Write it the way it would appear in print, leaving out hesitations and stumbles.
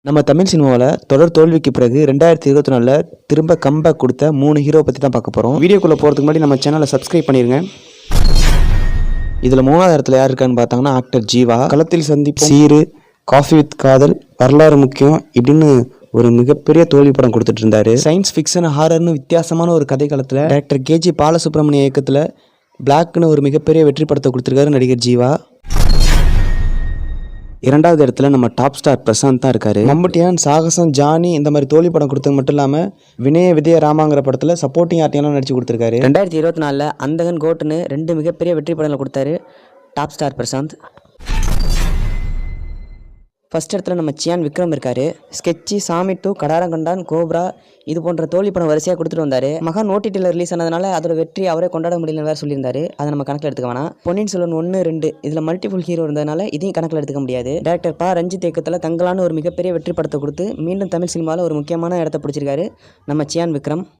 நம்ம தமிழ் சினிமாவில் தொடர் தோல்விக்கு பிறகு 2024 திரும்ப கம்பேக் கொடுத்த 3 ஹீரோ பற்றி தான் பார்க்க போகிறோம். வீடியோக்குள்ளே போகிறதுக்கு முன்னாடி நம்ம சேனலை சப்ஸ்கிரைப் பண்ணிடுங்க. இதில் 3வது இடத்துல யார் இருக்கான்னு பார்த்தாங்கன்னா ஆக்டர் ஜீவா. களத்தில் சந்திப்பு, சீரு, காஃபி வித் காதல், வரலாறு முக்கியம் இப்படின்னு ஒரு மிகப்பெரிய தோல்வி படம் கொடுத்துட்டு இருந்தாரு. சயின்ஸ் ஃபிக்ஷன் ஹாரர்னு வித்தியாசமான ஒரு கதை காலத்தில் டைரக்டர் கேஜி பாலசுப்ரமணிய இயக்கத்தில் பிளாக்னு ஒரு மிகப்பெரிய வெற்றி படத்தை கொடுத்துருக்காரு நடிகர் ஜீவா. 2வது இடத்துல நம்ம டாப் ஸ்டார் பிரசாந்த் தான் இருக்காரு. மம்பட்டியான், சாகசம், ஜானி இந்த மாதிரி தோல்வி படம் கொடுத்தது மட்டும் இல்லாமல் வினய விஜய ராமாங்கிற படத்தில் சப்போர்ட்டிங் ஆர்டியெல்லாம் நடிச்சு கொடுத்துருக்காரு. 2024 அந்தகன் கோட்டுன்னு 2 மிகப்பெரிய வெற்றி படங்களை கொடுத்தாரு டாப் ஸ்டார் பிரசாந்த். ஃபர்ஸ்ட் இடத்துல நம்ம சியான் விக்ரம் இருக்காரு. ஸ்கெட்சி, சாமி 2, கடாரங்கொண்டான், கோப்ரா இது போன்ற தோல்வி படம் வரிசையாக கொடுத்துட்டு வந்தார். மகான் ஓடிடியில் ரிலீஸ் ஆனதுனால அதோட வெற்றி அவரே கொண்டாட முடியலன்னு வேறு சொல்லியிருந்தாரு. அதை நம்ம கணக்கில் எடுத்துக்க வேணாம். பொன்னியின் செல்வன் 1, 2 இதில் மல்டிபிள் ஹீரோ இருந்ததுனால இதையும் கணக்கில் எடுத்துக்க முடியாது. டேரக்டர் பா ரஞ்சித் இயக்கத்தில் தங்கலான ஒரு மிகப்பெரிய வெற்றி படத்தை கொடுத்து மீண்டும் தமிழ் சினிமாவில் ஒரு முக்கியமான இடத்த பிடிச்சிருக்காரு நம்ம சியான் விக்ரம்.